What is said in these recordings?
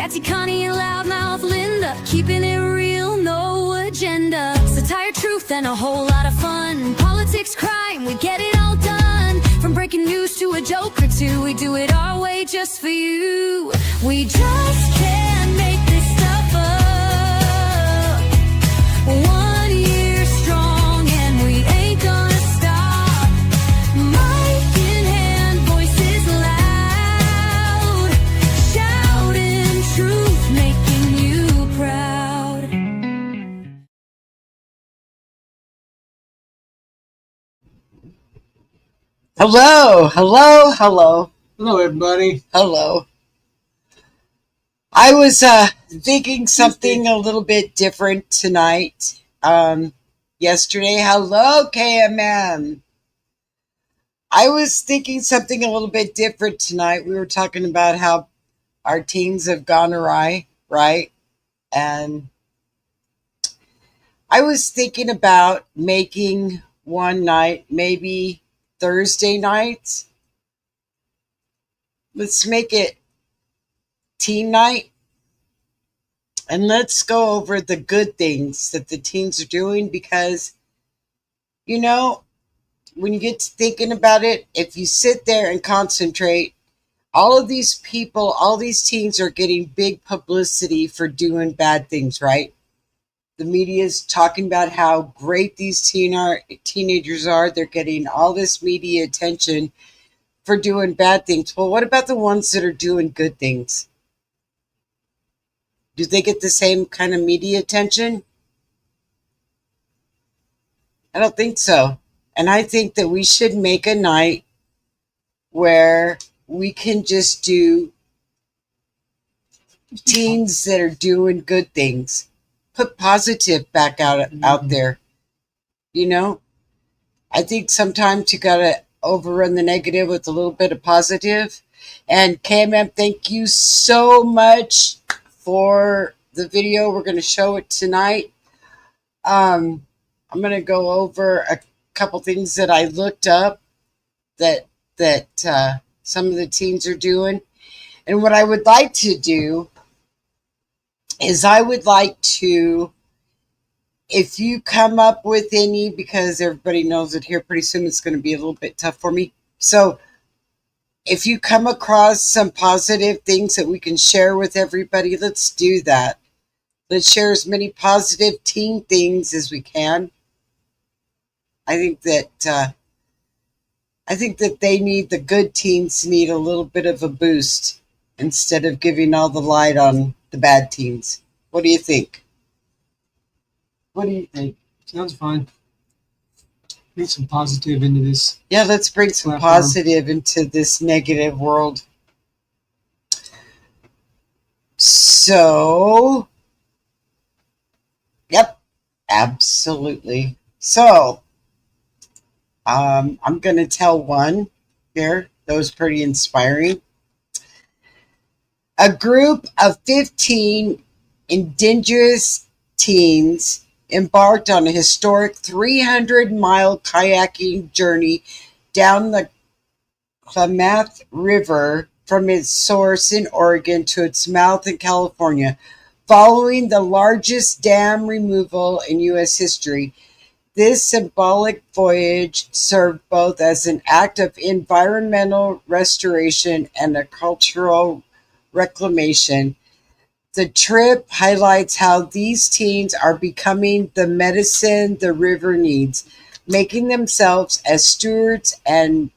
Patsy, Connie, and loudmouth Linda, keeping it real, no agenda. Satire, truth, and a whole lot of fun. Politics, crime, we get it all done. From breaking news to a joke or two, we do it our way just for you. We just can't make this stuff up. 1 year strong and we ain't gonna stop. Mic in hand, voices loud, shouting truth, making you proud. Hello, hello, hello, Hello, everybody. hello. I was thinking something a little bit different tonight. Yesterday, hello, KMM. I was thinking something a little bit different tonight. We were talking about how our teens have gone awry, right? And I was thinking about making one night, maybe Thursday nights. Let's make it teen night, and let's go over the good things that the teens are doing, because you know, when you get to thinking about it, if you sit there and concentrate, all of these people, all these teens are getting big publicity for doing bad things, right? The media is talking about how great these teenagers are. They're getting all this media attention for doing bad things. Well, what about the ones that are doing good things? Do they get the same kind of media attention? I don't think so. And I think that we should make a night where we can just do teens that are doing good things. Put positive back out there. You know, I think sometimes you gotta overrun the negative with a little bit of positive. And KMM, thank you so much for the video. We're gonna show it tonight. I'm gonna go over a couple things that I looked up that some of the teens are doing. And what I would like to do is I would like to, if you come up with any, because everybody knows that here pretty soon it's going to be a little bit tough for me. So if you come across some positive things that we can share with everybody, let's do that. Let's share as many positive teen things as we can. I think that they need, the good teens need a little bit of a boost instead of giving all the light on the bad teens. What do you think? What do you think? Sounds fine. Bring some positive into this. Yeah, let's bring some platform. positive into this negative world. So, yep, absolutely. So, I'm going to tell one here that was pretty inspiring. A group of 15 indigenous teens embarked on a historic 300-mile kayaking journey down the Klamath River from its source in Oregon to its mouth in California, following the largest dam removal in U.S. history. This symbolic voyage served both as an act of environmental restoration and a cultural reclamation. The trip highlights how these teens are becoming the medicine the river needs, making themselves as stewards and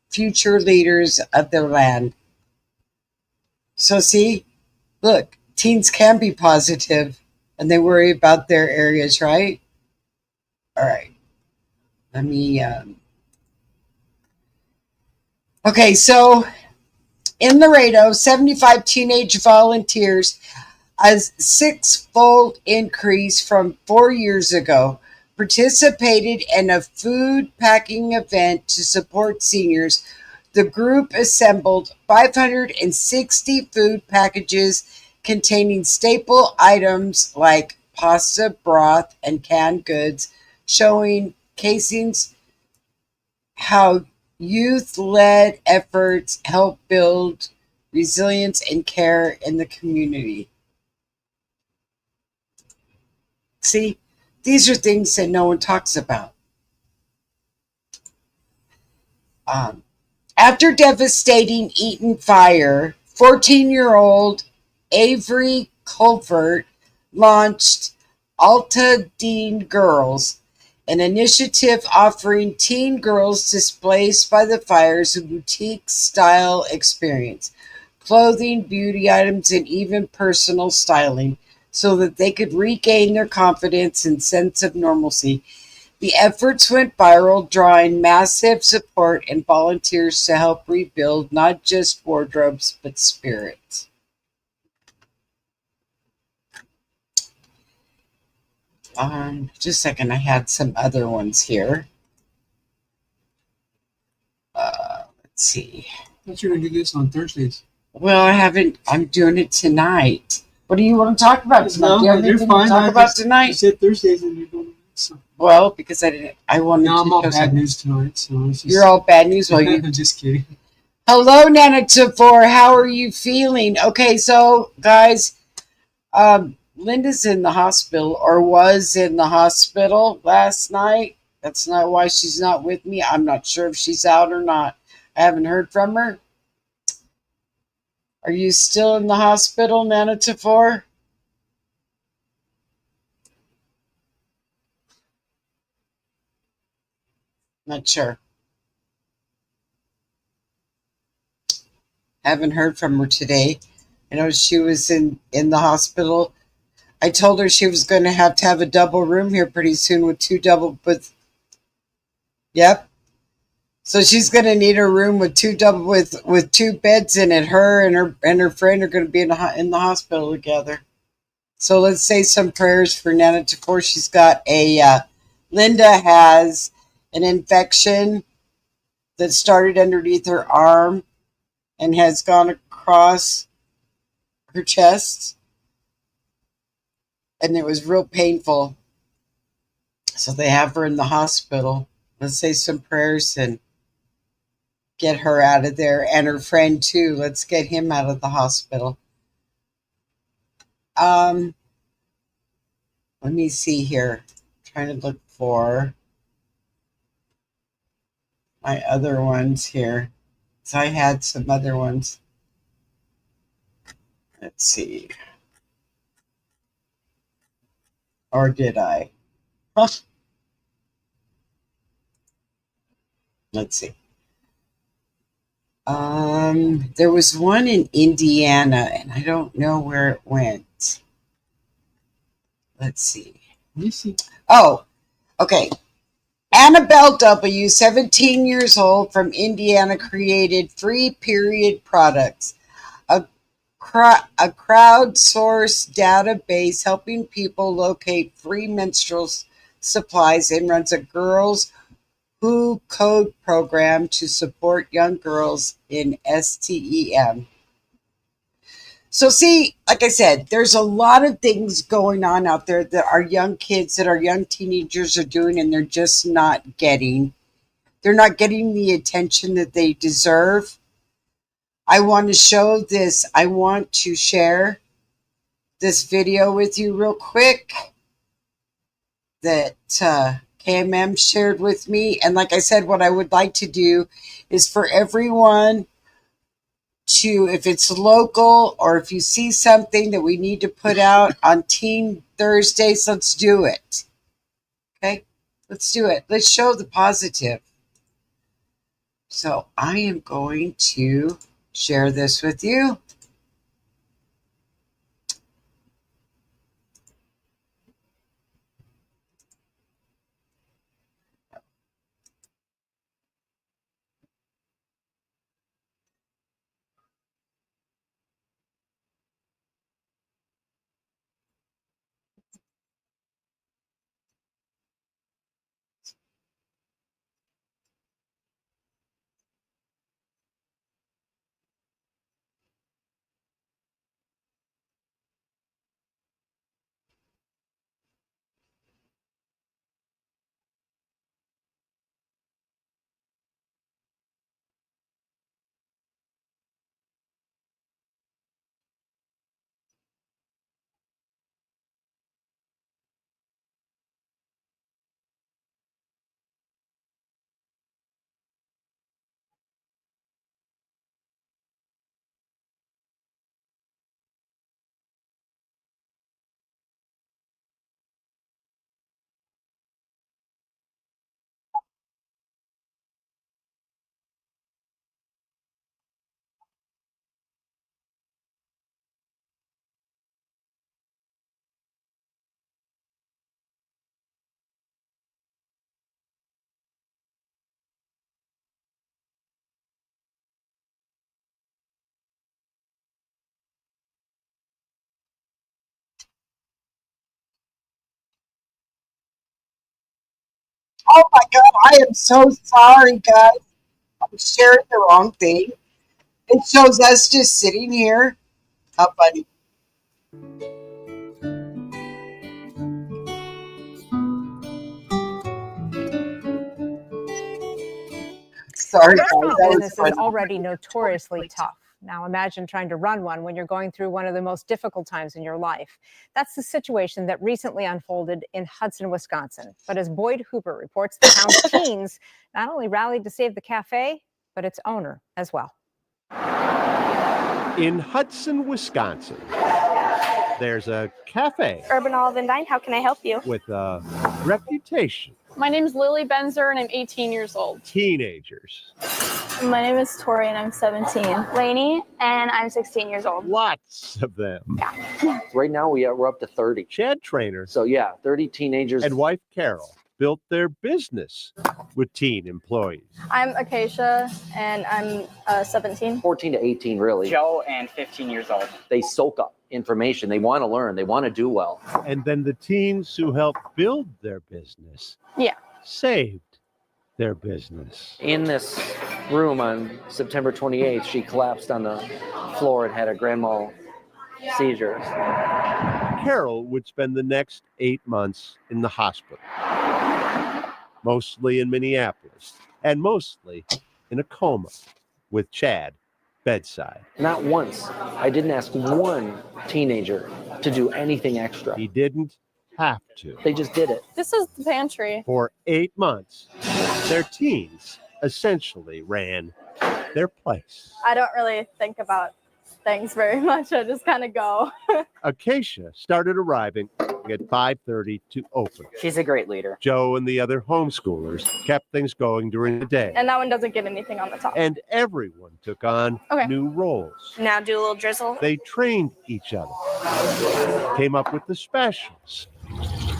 future leaders of the land. So see, look, teens can be positive and they worry about their areas, right? All right. Let me, okay, so in Laredo, 75 teenage volunteers, a six-fold increase from 4 years ago, participated in a food packing event to support seniors. The group assembled 560 food packages containing staple items like pasta, broth, and canned goods, showing casings how youth-led efforts help build resilience, and care in the community. See, these are things that no one talks about. Um, After devastating Eaton fire, 14-year-old Avery Colvert launched Alta Dean Girls, an initiative offering teen girls displaced by the fires a boutique-style experience, clothing, beauty items, and even personal styling, so that they could regain their confidence and sense of normalcy. The efforts went viral, drawing massive support and volunteers to help rebuild not just wardrobes, but spirits. Just a second, I had some other ones here. Let's see. I thought you were going to do this on Thursdays. Well, I haven't. I'm doing it tonight. What do you want to talk about tonight? No, Do you have you're anything fine. to talk about You tonight? said Thursdays and you're doing it. So. Well, because I didn't. I wanted No, I'm to all show bad something. news tonight. So it's just, You're all bad news. Well, you. just kidding. Hello, Nana Tavor. How are you feeling? Okay, so guys, Linda's in the hospital, or was in the hospital last night. That's not why she's not with me. I'm not sure if she's out or not. I haven't heard from her. Are you still in the hospital, Nana Tavor? Not sure. Haven't heard from her today. I know she was in the hospital. I told her she was going to have a double room here pretty soon with two double with. Yep. So she's going to need a room with with two beds in it. Her and her friend are going to be in the hospital together. So let's say some prayers for Nana Tavor. She's got Linda has an infection that started underneath her arm and has gone across her chest, and it was real painful. So they have her in the hospital. Let's say some prayers and get her out of there, and her friend too. Let's get him out of the hospital. Let me see here. Trying to look for my other ones here. So I had some other ones. Let's see. Or did I? Huh. Let's see. There was one in Indiana, and I don't know where it went. Let's see. You see. Oh, okay. Annabelle W., 17 years old, from Indiana, created Free Period Products, a crowdsourced database helping people locate free menstrual supplies, and runs a Girls Who Code program to support young girls in STEM. So see, like I said, there's a lot of things going on out there that our young kids, that our young teenagers are doing, and they're just not getting. They're not getting the attention that they deserve. I want to show this. I want to share this video with you real quick that KMM shared with me. And like I said, what I would like to do is for everyone to, if it's local or if you see something that we need to put out on Teen Thursdays, let's do it. Okay? Let's do it. Let's show the positive. So I am going to share this with you. Oh my God, I am so sorry, guys. I'm sharing the wrong thing. It shows us just sitting here. How funny. The Sorry, guys, restaurant that was business is funny. already notoriously tough. Now imagine trying to run one when you're going through one of the most difficult times in your life. That's the situation that recently unfolded in Hudson, Wisconsin. But as Boyd Hooper reports, the town's teens not only rallied to save the cafe, but its owner as well. In Hudson, Wisconsin, there's a cafe Urban Olive and Vine, how can I help you? with a reputation. My name is Lily Benzer and I'm 18 years old. Teenagers. My name is Tori and I'm 17. Lainey and I'm 16 years old. Lots of them. Right now, we're up to 30. Chad Trainer So yeah, 30 teenagers. and wife Carol built their business with teen employees. I'm Acacia and I'm 17. 14 to 18, really. Joe and 15 years old. They soak up information. They want to learn. They want to do well. And then the teens who helped build their business saved their business. In this room on September 28th, she collapsed on the floor and had a grand mal seizure. Carol would spend the next 8 months in the hospital, mostly in Minneapolis, and mostly in a coma with Chad bedside. Not once. I didn't ask one teenager to do anything extra. He didn't have to. They just did it. This is the pantry. For 8 months, their teens essentially ran their place. I don't really think about things very much. I just kind of go. Acacia started arriving at 5:30 to open. She's a great leader. Joe and the other homeschoolers kept things going during the day. And that one doesn't get anything on the top. And everyone took on new roles. Now do a little drizzle. They trained each other, came up with the specials,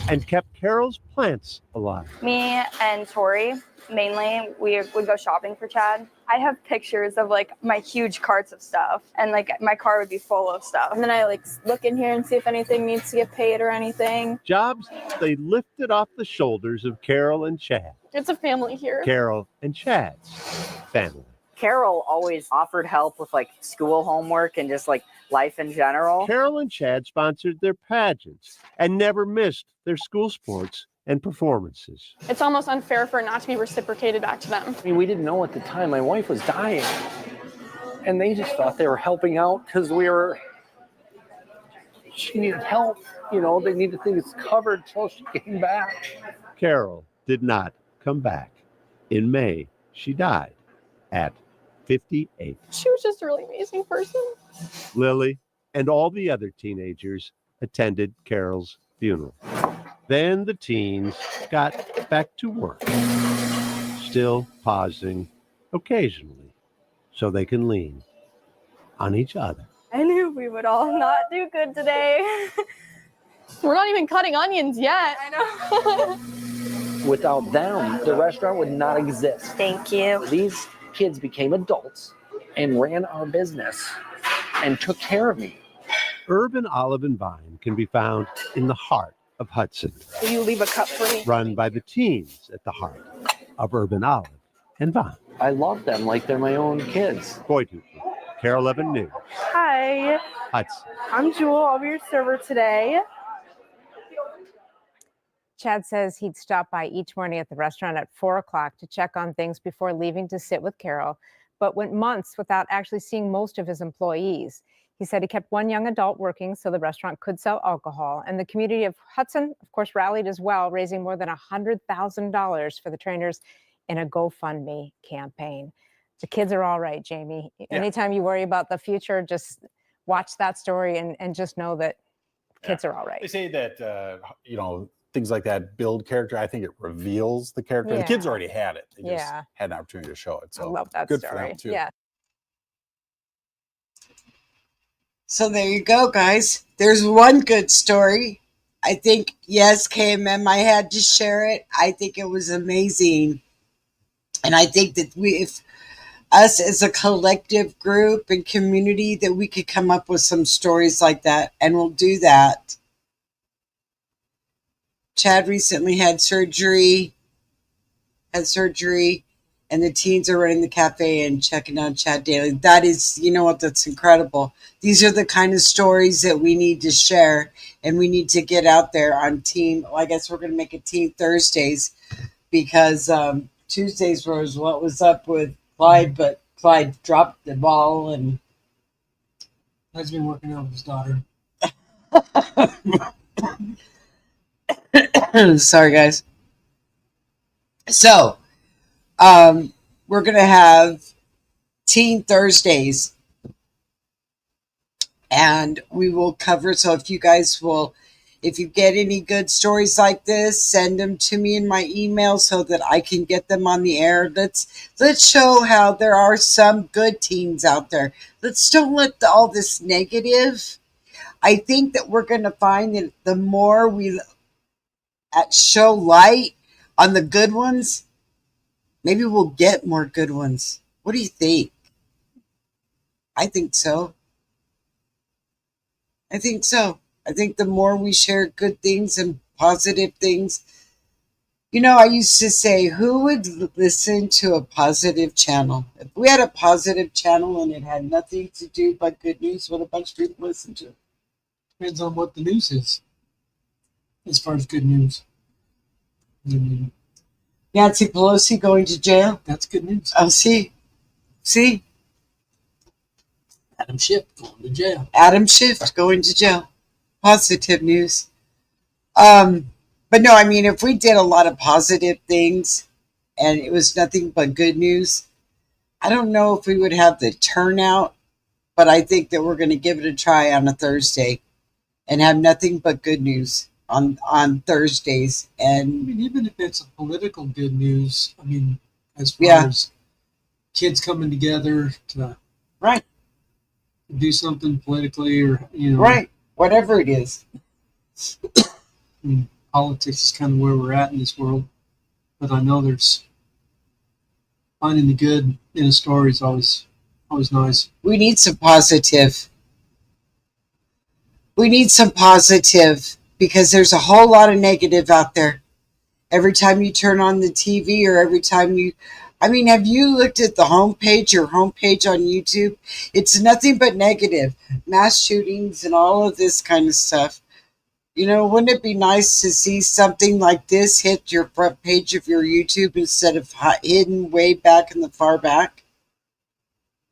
and kept Carol's plants alive. Me and Tori, mainly, we would go shopping for Chad. I have pictures of like my huge carts of stuff, and like my car would be full of stuff. And then I like look in here and see if anything needs to get paid or anything. Jobs they lifted off the shoulders of Carol and Chad. It's a family here. Carol and Chad's family. Carol always offered help with like school homework and just like life in general. Carol and Chad sponsored their pageants and never missed their school sports and performances. It's almost unfair for it not to be reciprocated back to them. I mean, we didn't know at the time my wife was dying. And they just thought they were helping out because she needed help. You know, they needed things covered till she came back. Carol did not come back. In May, she died at 58. She was just a really amazing person. Lily and all the other teenagers attended Carol's funeral. Then the teens got back to work, still pausing occasionally so they can lean on each other. I knew we would all not do good today. We're not even cutting onions yet. I know. Without them, the restaurant would not exist. Thank you. These kids became adults and ran our business and took care of me. Urban Olive and Vine can be found in the heart of Hudson, Will you leave a cup for me? run by the teens at the heart of Urban Olive and Vine. I love them like they're my own kids. Boyd Hooper, Carol 11 News, Hi, Hudson. I'm Jewel. I'll be your server today. Chad says he'd stop by each morning at the restaurant at 4 o'clock to check on things before leaving to sit with Carol, but went months without actually seeing most of his employees. He said he kept one young adult working so the restaurant could sell alcohol. And the community of Hudson, of course, rallied as well, raising more than $100,000 for the trainers in a GoFundMe campaign. The kids are all right, Jamie. Yeah. Anytime you worry about the future, just watch that story and just know that kids are all right. They say that, things like that build character. I think it reveals the character. The kids already had it. They just had an opportunity to show it. So I love that good story. for them too. Yeah. So there you go, guys. There's one good story. I think, yes, KMM, I had to share it. I think it was amazing. And I think that if us as a collective group and community, that we could come up with some stories like that, and we'll do that. Chad recently had surgery. had surgery, and the teens are running the cafe and checking on Chad daily. That is, you know what, that's incredible. These are the kind of stories that we need to share, and we need to get out there on Teen. Well, I guess we're going to make it Teen Thursdays, because Tuesdays was what was up with Clyde, but Clyde dropped the ball, and Clyde's been working out with his daughter. sorry guys. So we're gonna have Teen Thursdays, and we will cover. So if you guys will, if you get any good stories like this, send them to me in my email so that I can get them on the air. Let's show how there are some good teens out there. Let's don't let all this negative. I think that we're going to find that the more we show light on the good ones, maybe we'll get more good ones. What do you think? I think so. I think so. I think the more we share good things and positive things, you know, I used to say, who would listen to a positive channel? If we had a positive channel and it had nothing to do but good news, what a bunch of people listen to. Depends on what the news is, as far as good news. I mean, Nancy Pelosi going to jail? that's good news. Oh, see? Adam Schiff going to jail. Adam Schiff going to jail. Positive news. But no, I mean, if we did a lot of positive things and it was nothing but good news, I don't know if we would have the turnout, but I think that we're going to give it a try on a Thursday and have nothing but good news on Thursdays. I And mean, even if it's a political good news, I mean, as far Yeah. as kids coming together to right, do something politically, or right, whatever it is. I mean, politics is kind of where we're at in this world. But I know there's finding the good in a story is always nice. We need some positive. We need some positive, because there's a whole lot of negative out there. Every time you turn on the TV, or every time you, I mean, have you looked at the homepage, your homepage on YouTube? It's nothing but negative. Mass shootings and all of this kind of stuff. You know, wouldn't it be nice to see something like this hit your front page of your YouTube instead of hidden way back in the far back?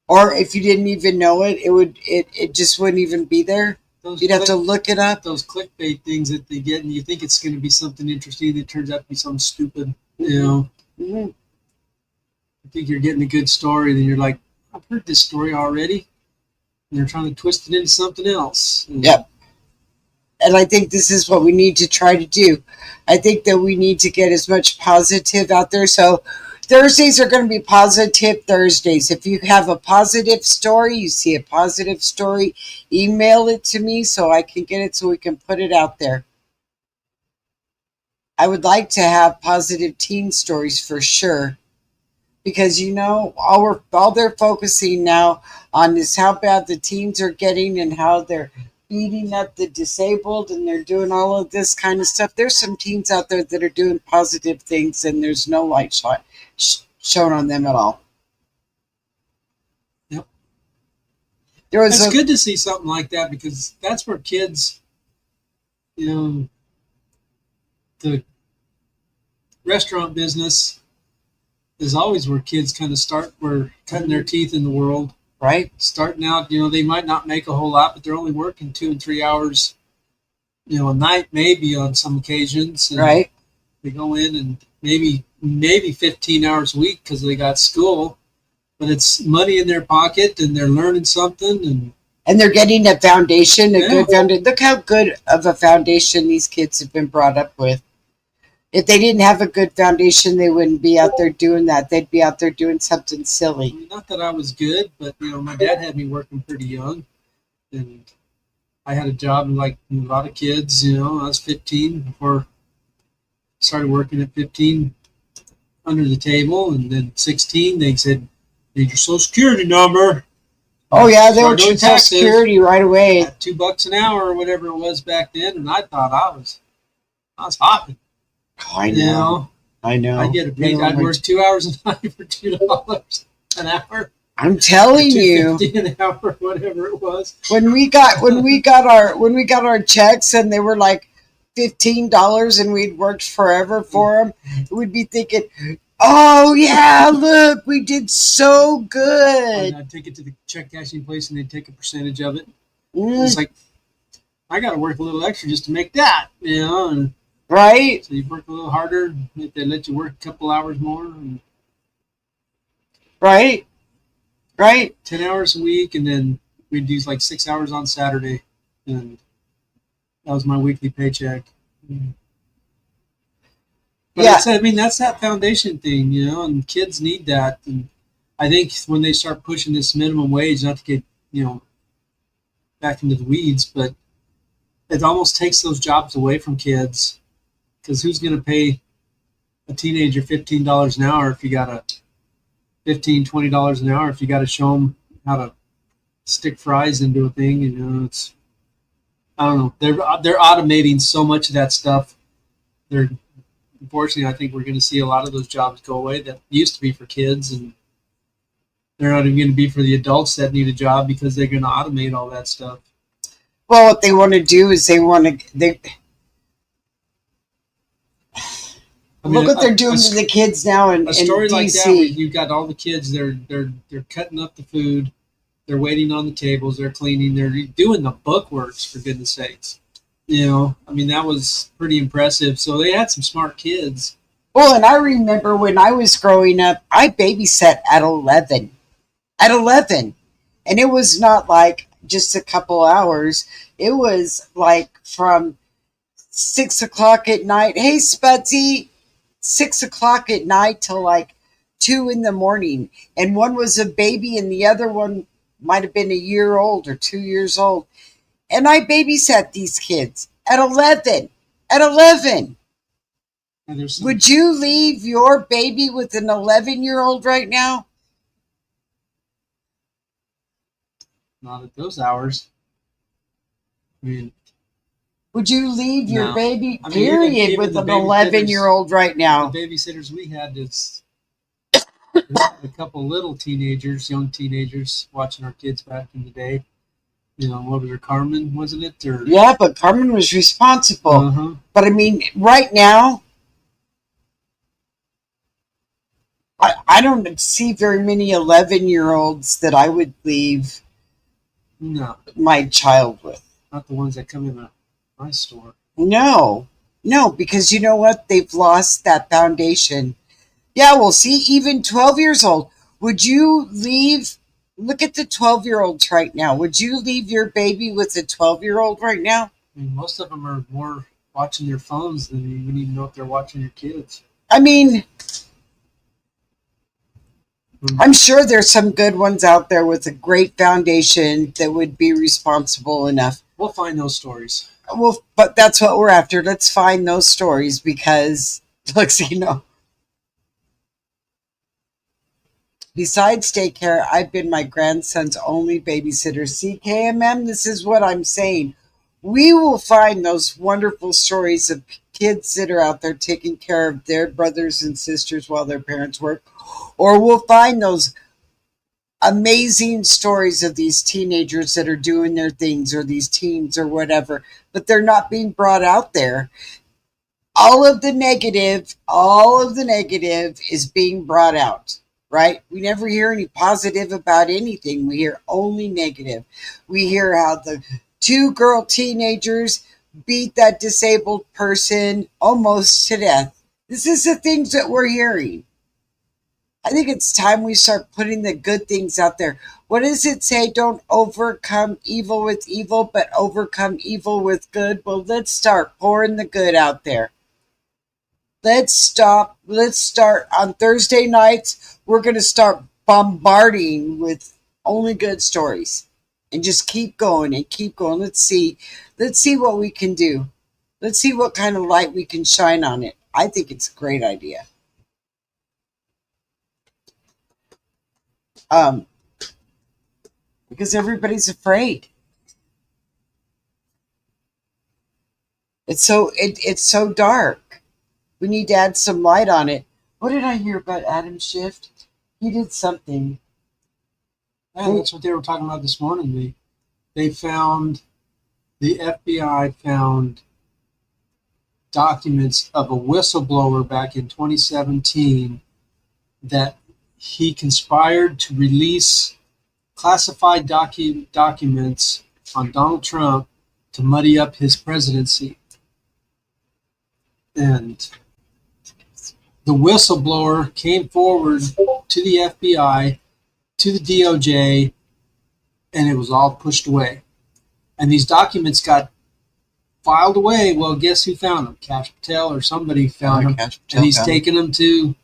Or if you didn't even know it, it just wouldn't even be there. You'd have to look it up. Those clickbait things that they get, and you think it's going to be something interesting, and it turns out to be something stupid. You know, Mm-hmm. I think you're getting a good story, then you're like, I've heard this story already, and they're trying to twist it into something else. And Yep. And I think this is what we need to try to do. I think that we need to get as much positive out there. So Thursdays are going to be positive Thursdays. If you have a positive story, you see a positive story, email it to me so I can get it, so we can put it out there. I would like to have positive teen stories for sure. Because, you know, all they're focusing now on is how bad the teens are getting and how they're beating up the disabled, and they're doing all of this kind of stuff. There's some teens out there that are doing positive things, and there's no light shown on them at all. Yep. There was It's good to see something like that, because that's where kids, you know, the restaurant business is always where kids kind of start, where cutting their teeth in the world. right. Starting out, you know, they might not make a whole lot, but they're only working 2 and 3 hours, you know, a night, maybe on some occasions. And Right. they go in and maybe 15 hours a week because they got school, but it's money in their pocket and they're learning something. And they're getting a foundation, Yeah. good foundation. Look how good of a foundation these kids have been brought up with. If they didn't have a good foundation, they wouldn't be out there doing that. They'd be out there doing something I silly. mean, not that I was good, but, you know, my dad had me working pretty young. And I had a job like a lot of kids, you know. I was 15 before I started working at 15 under the table. And then 16, they said, need your social security number. Oh, yeah, they were Start doing doing tax taxes. security right away. At $2 an hour or whatever it was back then. And I thought I was hopping. Oh, I You know. know, I know. I get a paid. I'd work 2 hours a night for $2 an hour. I'm telling you, $2.50 an hour, whatever it was. when we got our checks and they were like $15 and we'd worked forever for them, we'd be thinking, oh yeah, look, we did so good. And I'd take it to the check cashing place and they'd take a percentage of it. Mm, It's like, I got to work a little extra just to make that, and right? so you work a little harder. If they let you work a couple hours more, and Right? Right? 10 hours a week, and then we'd do like 6 hours on Saturday, and that was my weekly paycheck. But Yeah. I mean, that's that foundation thing, and kids need that. And I think when they start pushing this minimum wage, not to get, back into the weeds, but it almost takes those jobs away from kids, because who's going to pay a teenager $15 an hour if you got to $20 an hour if you got to show them how to stick fries into a thing? It's, I don't know. They're automating so much of that stuff. Unfortunately, I think we're going to see a lot of those jobs go away that used to be for kids, and they're not even going to be for the adults that need a job because they're going to automate all that stuff. Well, what they want to do is they look what they're doing to the kids now in A story DC. like that, where you've got all the kids, they're cutting up the food, they're waiting on the tables, they're cleaning, they're doing the bookworks, for goodness sakes. I mean, that was pretty impressive. So they had some smart kids. Well, and I remember when I was growing up, I babysat at 11. At 11. And it was not like just a couple hours. It was like from 6 o'clock at night. Hey, Spudsy. 6 o'clock at night till like 2 in the morning. And one was a baby and the other one might have been a year old or 2 years old. And I babysat these kids at 11. At 11. Would you leave your baby with an 11-year-old right now? Not at those hours. I mean, would you leave your No. baby, I mean, period, even with the an babysitters- 11-year-old right now? the babysitters we had is a couple little teenagers, young teenagers, watching our kids back in the day. What was her, Carmen, wasn't it? Or Yeah, but Carmen was responsible. Uh-huh. But I mean, right now, I don't see very many 11-year-olds that I would leave No, my child with. not the ones that come in my store. No, because you know what? They've lost that foundation. Yeah, well, see, even 12 years old. Would you leave? Look at the 12-year-olds right now. Would you leave your baby with a 12-year-old right now? I mean, most of them are more watching their phones than you even know if they're watching your kids. I mean, I'm sure there's some good ones out there with a great foundation that would be responsible enough. We'll find those stories. Well, but that's what we're after. Let's find those stories because, look, besides daycare, I've been my grandson's only babysitter. See, KMM, this is what I'm saying. We will find those wonderful stories of kids that are out there taking care of their brothers and sisters while their parents work. Or we'll find those amazing stories of these teenagers that are doing their things, or these teens or whatever, but they're not being brought out there. All of the negative is being brought out, right? We never hear any positive about anything. We hear only negative. We hear how the 2 girl teenagers beat that disabled person almost to death. This is the things that we're hearing. I think it's time we start putting the good things out there. What does it say? Don't overcome evil with evil, but overcome evil with good. Well, let's start pouring the good out there. Let's start on Thursday nights. We're going to start bombarding with only good stories and just keep going and keep going. Let's see what we can do. Let's see what kind of light we can shine on it. I think it's a great idea. Because everybody's afraid. It's so dark. We need to add some light on it. What did I hear about Adam Schiff? He did something. Yeah, that's what they were talking about this morning. The FBI found documents of a whistleblower back in 2017 that he conspired to release classified documents on Donald Trump to muddy up his presidency. And the whistleblower came forward to the FBI, to the DOJ, and it was all pushed away. And these documents got filed away. Well, guess who found them? Kash Patel or somebody found them. And he's taken them to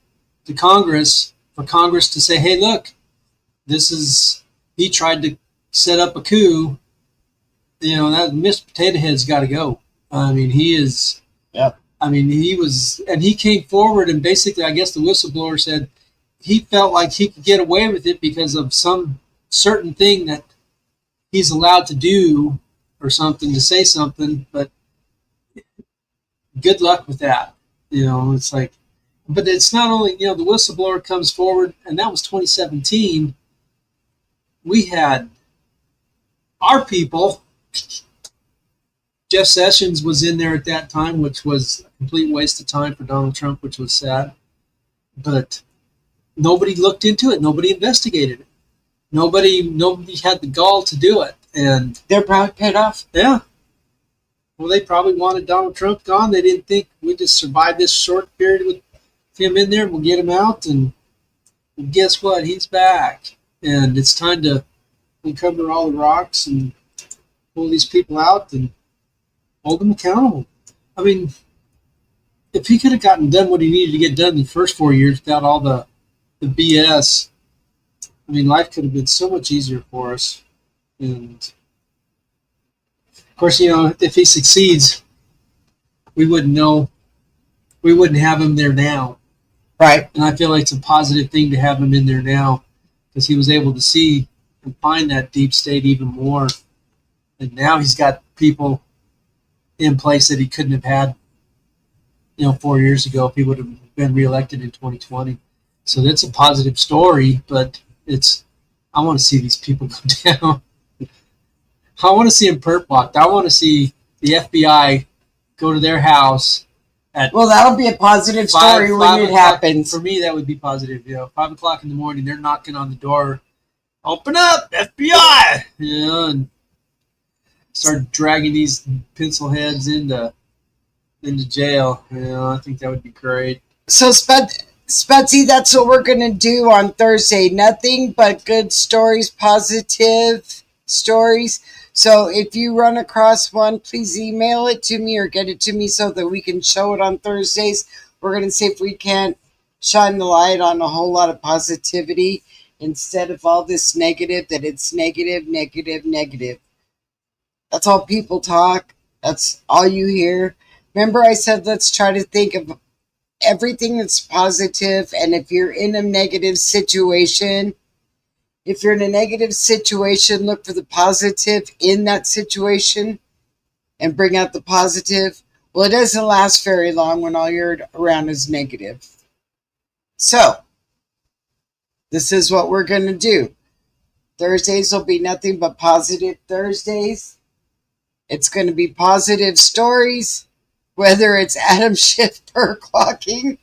Congress for Congress to say, hey, look, he tried to set up a coup. You know, that Mr. Potato Head's got to go. I mean, he is. Yep. I mean, he came forward and basically, I guess the whistleblower said he felt like he could get away with it because of some certain thing that he's allowed to do or something, to say something, but good luck with that. You know, it's like, but it's not only, you know, the whistleblower comes forward, and that was 2017. We had our people. Jeff Sessions was in there at that time, which was a complete waste of time for Donald Trump, which was sad. But nobody looked into it. Nobody investigated it. Nobody had the gall to do it. And they're probably paid off. Yeah. Well, they probably wanted Donald Trump gone. They didn't think we just survived this short period with him in there. We'll get him out. And guess what? He's back. And it's time to uncover all the rocks and pull these people out and hold them accountable. I mean, if he could have gotten done what he needed to get done in the first 4 years without all the BS, I mean, life could have been so much easier for us. And, of course, you know, if he succeeds, we wouldn't know. We wouldn't have him there now. Right. And I feel like it's a positive thing to have him in there now because he was able to see and find that deep state even more. And now he's got people in place that he couldn't have had, you know, 4 years ago if he would have been reelected in 2020. So that's a positive story, but I want to see these people go down. I want to see them perp walked. I want to see the FBI go to their house well, that'll be a positive story when it happens. For me, that would be positive. You know, 5 o'clock in the morning, they're knocking on the door. Open up, FBI! You know, and start dragging these pencil heads into jail. You know, I think that would be great. So, Spudsy, that's what we're going to do on Thursday. Nothing but good stories, positive stories. So if you run across one, please email it to me or get it to me so that we can show it on Thursdays. We're going to see if we can't shine the light on a whole lot of positivity instead of all this negative, that it's negative, negative, negative. That's all people talk. That's all you hear. Remember I said let's try to think of everything that's positive, and if you're in a negative situation, look for the positive in that situation and bring out the positive. Well, it doesn't last very long when all you're around is negative. So, this is what we're going to do. Thursdays will be nothing but positive Thursdays. It's going to be positive stories, whether it's Adam Schiff clocking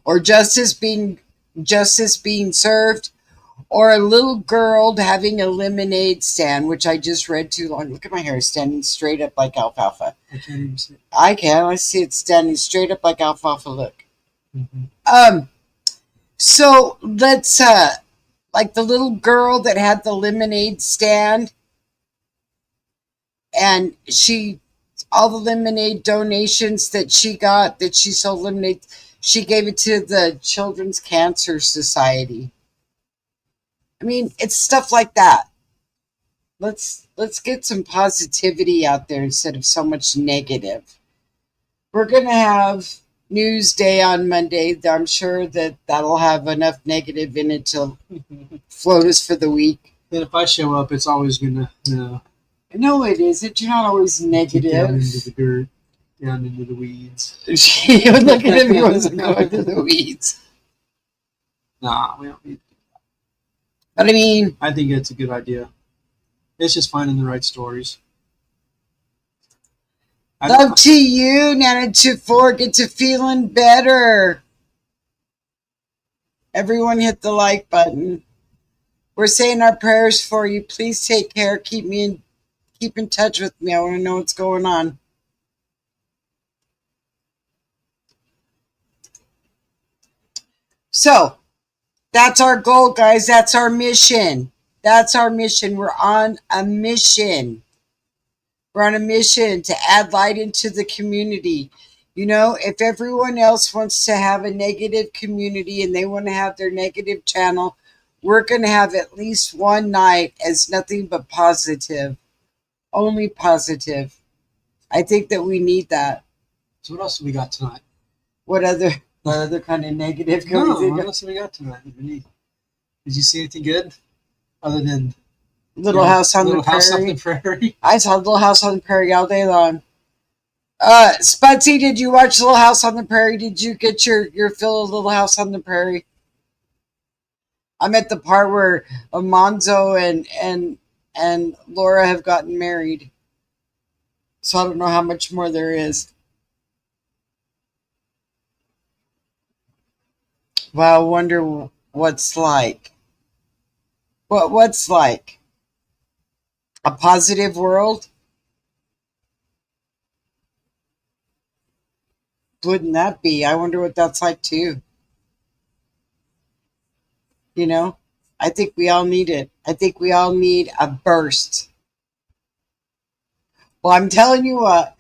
or justice being served, or a little girl having a lemonade stand, which I just read too long. Look at my hair standing straight up like alfalfa. I can't even see it. I can. I see it standing straight up like alfalfa. Look. So let's like the little girl that had the lemonade stand, and all the lemonade donations that she got, that she sold lemonade, she gave it to the Children's Cancer Society. I mean, it's stuff like that. Let's get some positivity out there instead of so much negative. We're going to have News Day on Monday. I'm sure that'll have enough negative in it to float us for the week. And if I show up, it's always going to, No, it isn't. You're not always negative. Down into the dirt. down into the weeds. Look at him, he wasn't going to the weeds. Nah, we don't need. But I mean, I think it's a good idea. It's just finding the right stories. Love to you, Nana24. Get to feeling better. Everyone hit the like button. We're saying our prayers for you. Please take care. Keep in touch with me. I want to know what's going on. So, that's our goal, guys. That's our mission. That's our mission. We're on a mission. We're on a mission to add light into the community. You know, if everyone else wants to have a negative community and they want to have their negative channel, we're going to have at least one night as nothing but positive. Only positive. I think that we need that. So what else have we got tonight? What other kind of negative? No, what else have we got tonight? Did you see anything good other than Little House on the Prairie? I saw Little House on the Prairie all day long. Spudsy, did you watch Little House on the Prairie? Did you get your fill of Little House on the Prairie? I'm at the part where Monzo and Laura have gotten married. So I don't know how much more there is. Wow, I wonder what's like. What's like? A positive world? Wouldn't that be? I wonder what that's like too. You know, I think we all need it. I think we all need a burst. Well, I'm telling you what,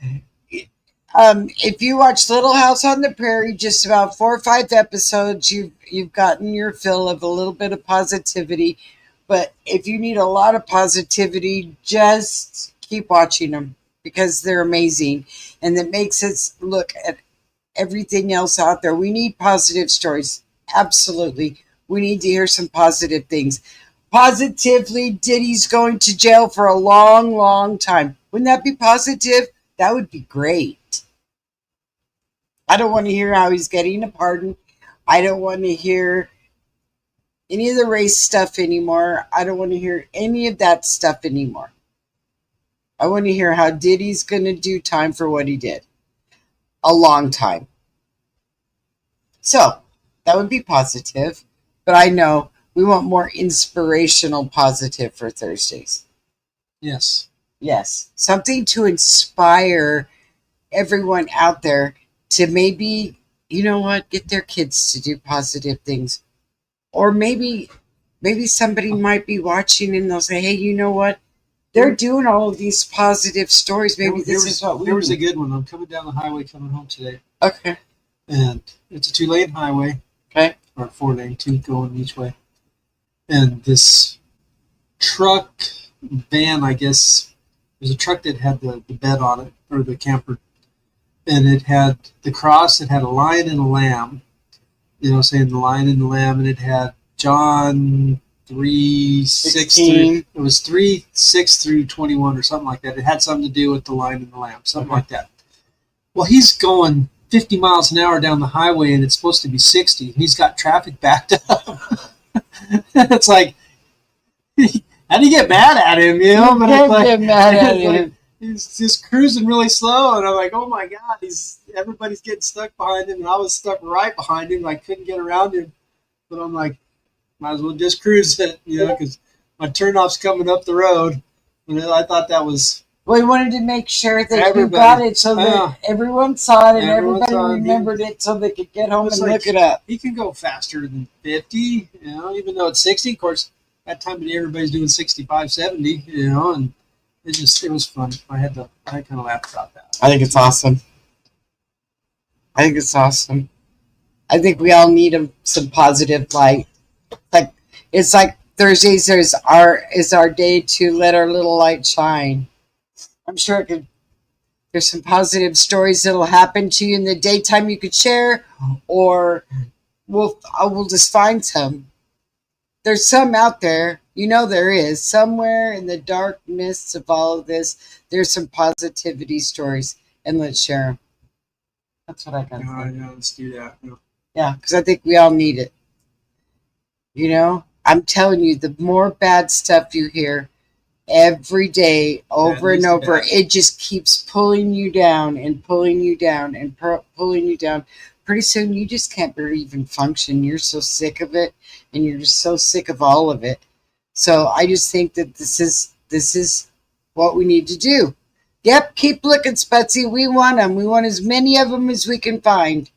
if you watch Little House on the Prairie, just about 4 or 5 episodes, you've gotten your fill of a little bit of positivity. But if you need a lot of positivity, just keep watching them because they're amazing. And that makes us look at everything else out there. We need positive stories. Absolutely. We need to hear some positive things. Positively, Diddy's going to jail for a long, long time. Wouldn't that be positive? That would be great. I don't want to hear how he's getting a pardon. I don't want to hear any of the race stuff anymore. I don't want to hear any of that stuff anymore. I want to hear how Diddy's going to do time for what he did. A long time. So, that would be positive. But I know we want more inspirational positive for Thursdays. Yes. Yes. Something to inspire everyone out there to maybe, you know what, get their kids to do positive things. Or maybe somebody might be watching and they'll say, hey, you know what? They're doing all of these positive stories. Maybe this is what we There was a need. good one. I'm coming down the highway coming home today. Okay. And it's a 2-lane highway. Okay. Or 4-lane, 2 going each way. And this truck, van, I guess, there's a truck that had the bed on it, or the camper. And it had the cross, it had a lion and a lamb. You know, saying the lion and the lamb, and it had John 3:6 through, it was 3:6 through 21 or something like that. It had something to do with the lion and the lamb, something like that. Well, he's going 50 miles an hour down the highway, and it's supposed to be 60. And he's got traffic backed up. It's like, how do you get mad at him? You know, but it's like, Get mad at him. he's just cruising really slow, and I'm like, oh my god, everybody's getting stuck behind him, and I was stuck right behind him. I couldn't get around him, but I'm like, might as well just cruise it, you know, because my turnoff's coming up the road. And I thought that was. We wanted to make sure that you Everybody. got it so that everyone saw it and Everyone everybody saw it. remembered it so they could get home and It's like, look it up. He can go faster than 50, you know, even though it's 60. Of course, that time of day everybody's doing 65, 70, you know, and it was fun. I kind of laughed about that. I think it's awesome. I think it's awesome. I think we all need some positive light. It's like Thursdays is our day to let our little light shine. I'm sure there's some positive stories that'll happen to you in the daytime you could share, or we'll just find some. There's some out there. You know there is. Somewhere in the darkness of all of this, there's some positivity stories, and let's share them. That's what I got. Yeah, let's do that. Yeah. Yeah, because I think we all need it. You know, I'm telling you, the more bad stuff you hear every day, over and over, it just keeps pulling you down and pulling you down and pulling you down. Pretty soon, you just can't even function. You're so sick of it, and you're just so sick of all of it. So I just think that this is what we need to do. Yep, keep looking, Sputsy. We want them. We want as many of them as we can find.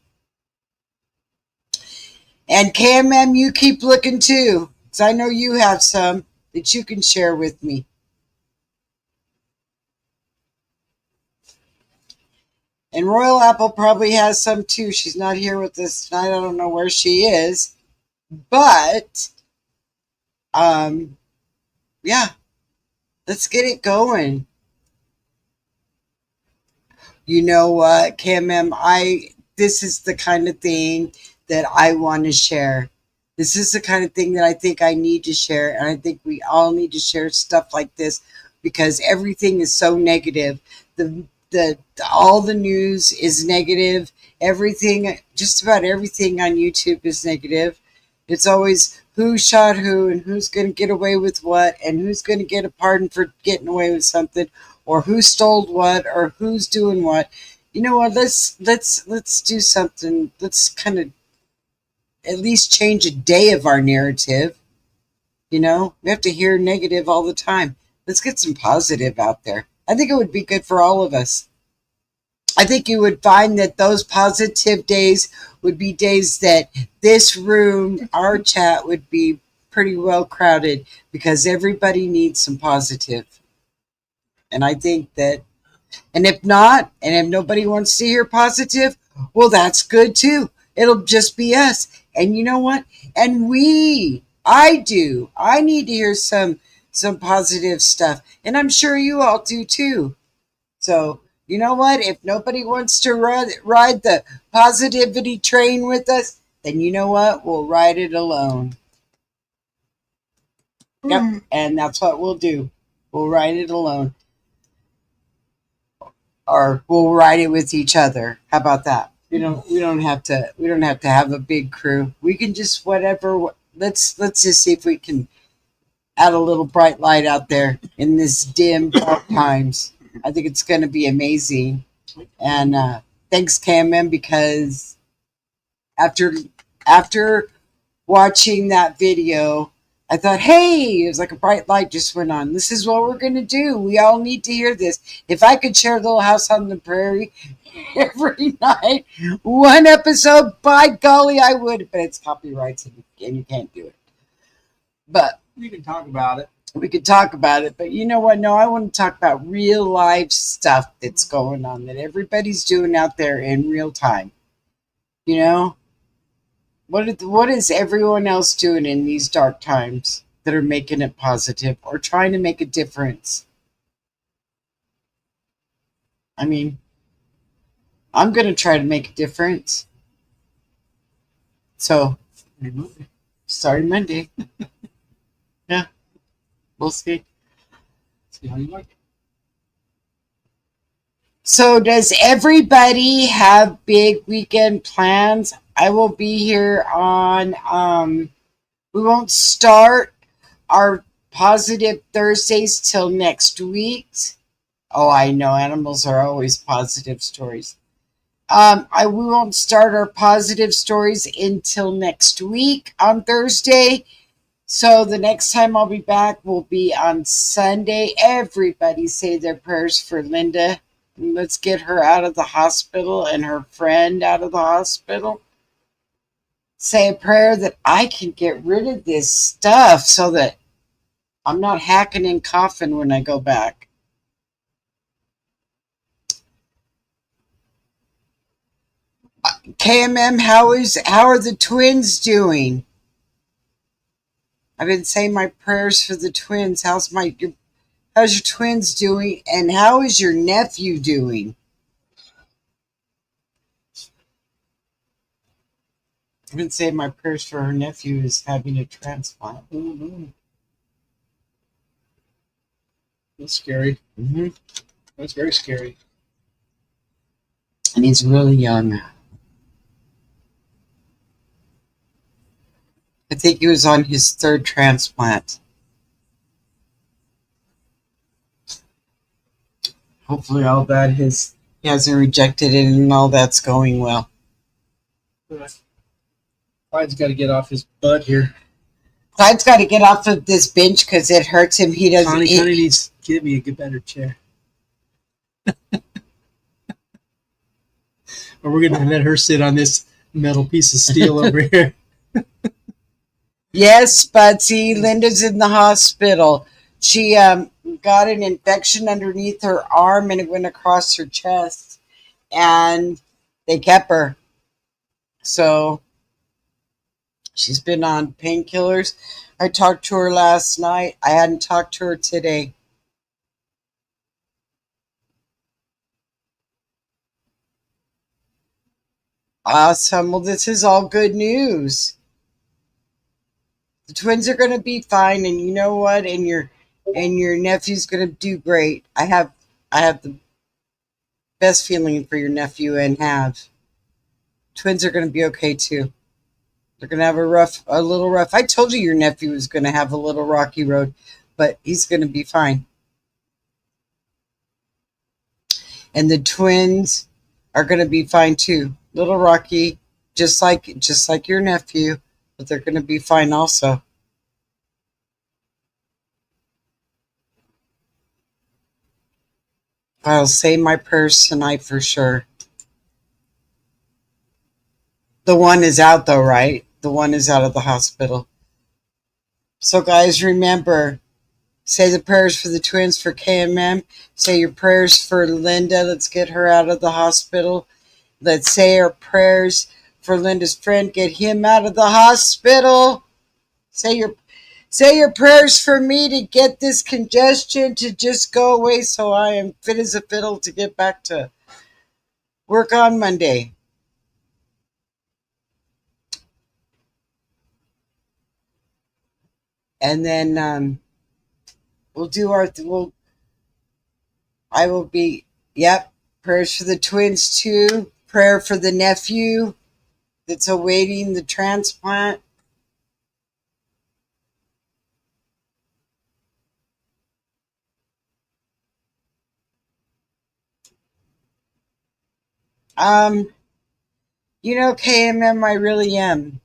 And KMM, you keep looking too, because I know you have some that you can share with me. And Royal Apple probably has some too. She's not here with us tonight. I don't know where she is. But, yeah, let's get it going. You know what, KMM, this is the kind of thing that I want to share. This is the kind of thing that I think I need to share. And I think we all need to share stuff like this because everything is so negative. All the news is negative. Everything, just about everything on YouTube is negative. It's always who shot who and who's going to get away with what and who's going to get a pardon for getting away with something or who stole what or who's doing what. You know what? Let's do something. Let's kind of at least change a day of our narrative. You know, we have to hear negative all the time. Let's get some positive out there. I think it would be good for all of us. I think you would find that those positive days would be days that this room, our chat, would be pretty well crowded because everybody needs some positive. And I think that, and if not, and if nobody wants to hear positive, well, that's good too. It'll just be us. And you know what? And I need to hear some positive stuff. And I'm sure you all do too. So, you know what? If nobody wants to ride the positivity train with us, then you know what? We'll ride it alone. Yep. And that's what we'll do. We'll ride it alone. Or we'll ride it with each other. How about that? We don't have to have a big crew. We can just whatever. Let's just see if we can add a little bright light out there in this dim dark times. I think it's going to be amazing. And thanks, KMM, because after watching that video, I thought, hey, it was like a bright light just went on. This is what we're going to do. We all need to hear this. If I could share Little House on the Prairie every night, one episode, by golly, I would. But it's copyrights and you can't do it. But we can talk about it. We could talk about it. But you know what? No, I want to talk about real life stuff that's going on, that everybody's doing out there in real time. You know? What is everyone else doing in these dark times that are making it positive or trying to make a difference? I mean, I'm going to try to make a difference. So, starting Monday. Yeah, we'll see. See how you like it. So, does everybody have big weekend plans? I will be here on, we won't start our Positive Thursdays till next week. Oh, I know, animals are always positive stories. We won't start our positive stories until next week on Thursday. So the next time I'll be back will be on Sunday. Everybody say their prayers for Linda. Let's get her out of the hospital and her friend out of the hospital. Say a prayer that I can get rid of this stuff so that I'm not hacking and coughing when I go back. KMM, how are the twins doing? I've been saying my prayers for the twins. How's your twins doing? And how is your nephew doing? I've been saying my prayers for her nephew is having a transplant. Mm-hmm. That's scary. Mm-hmm. That's very scary. And he's really young. I think he was on his third transplant. Hopefully all that he hasn't rejected it and all that's going well. Clyde's got to get off his butt here. Clyde's got to get off of this bench because it hurts him. He doesn't Connie needs to give me a better chair. Or we're going to let her sit on this metal piece of steel over here. Yes, Budsy. Linda's in the hospital. She got an infection underneath her arm and it went across her chest. And they kept her. So she's been on painkillers. I talked to her last night. I hadn't talked to her today. Awesome. Well, this is all good news. The twins are going to be fine, and you know what? And your nephew's going to do great. I have the best feeling for your nephew and have. Twins are going to be okay too. They're going to have a little rough. I told you your nephew was going to have a little rocky road, but he's going to be fine. And the twins are going to be fine too. Little rocky, just like your nephew, but they're going to be fine also. I'll say my prayers tonight for sure. The one is out though, right? The one is out of the hospital. So guys, remember, say the prayers for the twins for KMM. Say your prayers for Linda. Let's get her out of the hospital. Let's say our prayers for Linda's friend. Get him out of the hospital. Say your prayers for me to get this congestion to just go away so I am fit as a fiddle to get back to work on Monday. And then we'll do I will be, prayers for the twins too. Prayer for the nephew that's awaiting the transplant. KMM, I really am.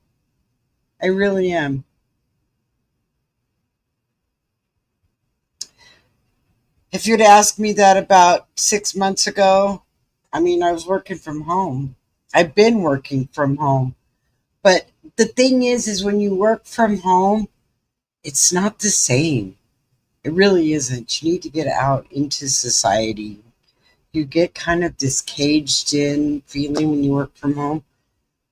I really am. If you'd asked me that about 6 months ago, I was working from home. I've been working from home. But the thing is when you work from home, it's not the same. It really isn't. You need to get out into society. You get kind of this caged in feeling when you work from home.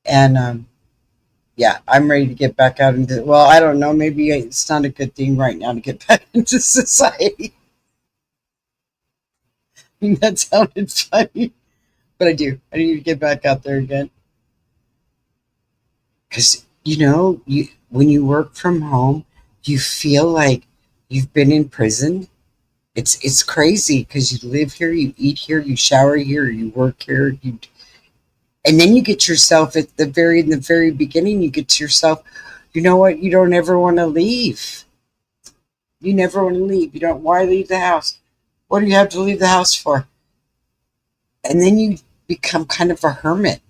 And I'm ready to get back out into, I don't know, maybe it's not a good thing right now to get back into society. That sounded funny, but I do. I need to get back out there again. Because, when you work from home, you feel like you've been in prison. It's crazy because you live here, you eat here, you shower here, you work here, and then you get yourself in the very beginning, you get yourself, you know what? You don't ever want to leave. You never want to leave. You don't. Why leave the house? What do you have to leave the house for? And then you become kind of a hermit.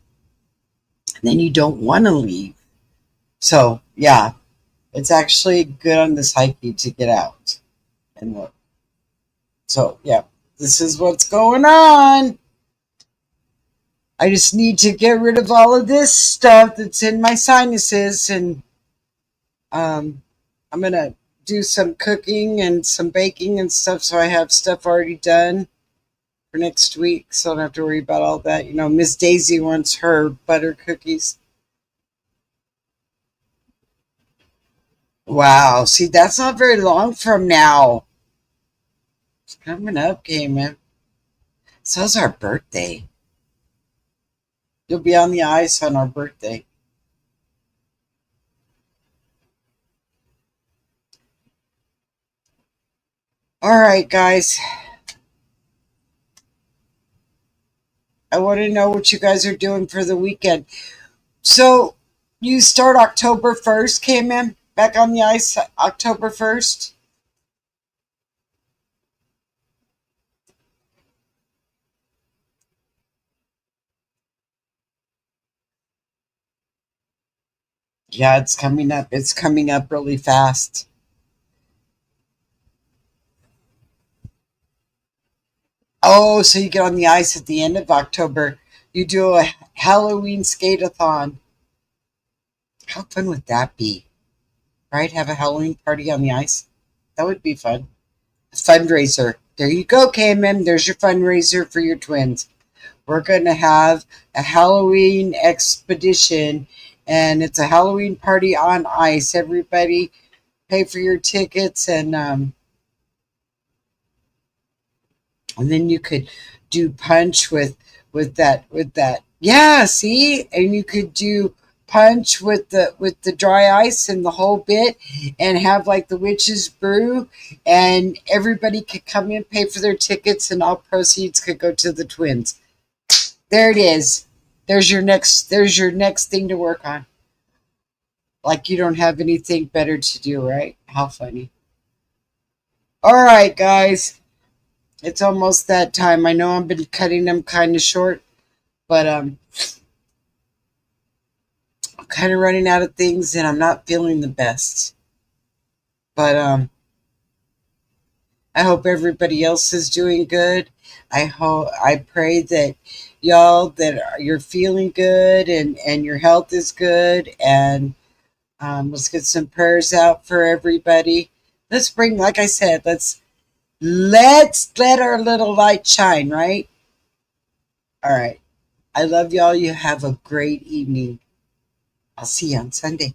And then you don't want to leave. So, it's actually good on the psyche to get out and work. So, this is what's going on. I just need to get rid of all of this stuff that's in my sinuses. And I'm going to do some cooking and some baking and stuff, so I have stuff already done for next week, so I don't have to worry about all that. Miss Daisy wants her butter cookies. Wow, see, that's not very long from now. It's coming up, Cayman. So's our birthday. You'll be on the ice on our birthday. All right, guys. I I want to know what you guys are doing for the weekend. So you start October 1st, came in back on the ice October 1st. Yeah, it's coming up. It's coming up really fast. Oh, so you get on the ice at the end of October. You do a Halloween skate-a-thon. How fun would that be? Right? Have a Halloween party on the ice? That would be fun. A fundraiser. There you go, KMM. There's your fundraiser for your twins. We're going to have a Halloween expedition, and it's a Halloween party on ice. Everybody pay for your tickets, and then you could do punch with that. Yeah, see? And you could do punch with the dry ice and the whole bit, and have like the witch's brew, and everybody could come in, pay for their tickets, and all proceeds could go to the twins. There it is. There's your next thing to work on. Like you don't have anything better to do, right? How funny. All right, guys. It's almost that time. I know I've been cutting them kind of short, but I'm kind of running out of things and I'm not feeling the best. But I hope everybody else is doing good. I pray that y'all you're feeling good and your health is good, and let's get some prayers out for everybody. Let's bring, like I said, let's let our little light shine, right? All right. I love y'all. You have a great evening. I'll see you on Sunday.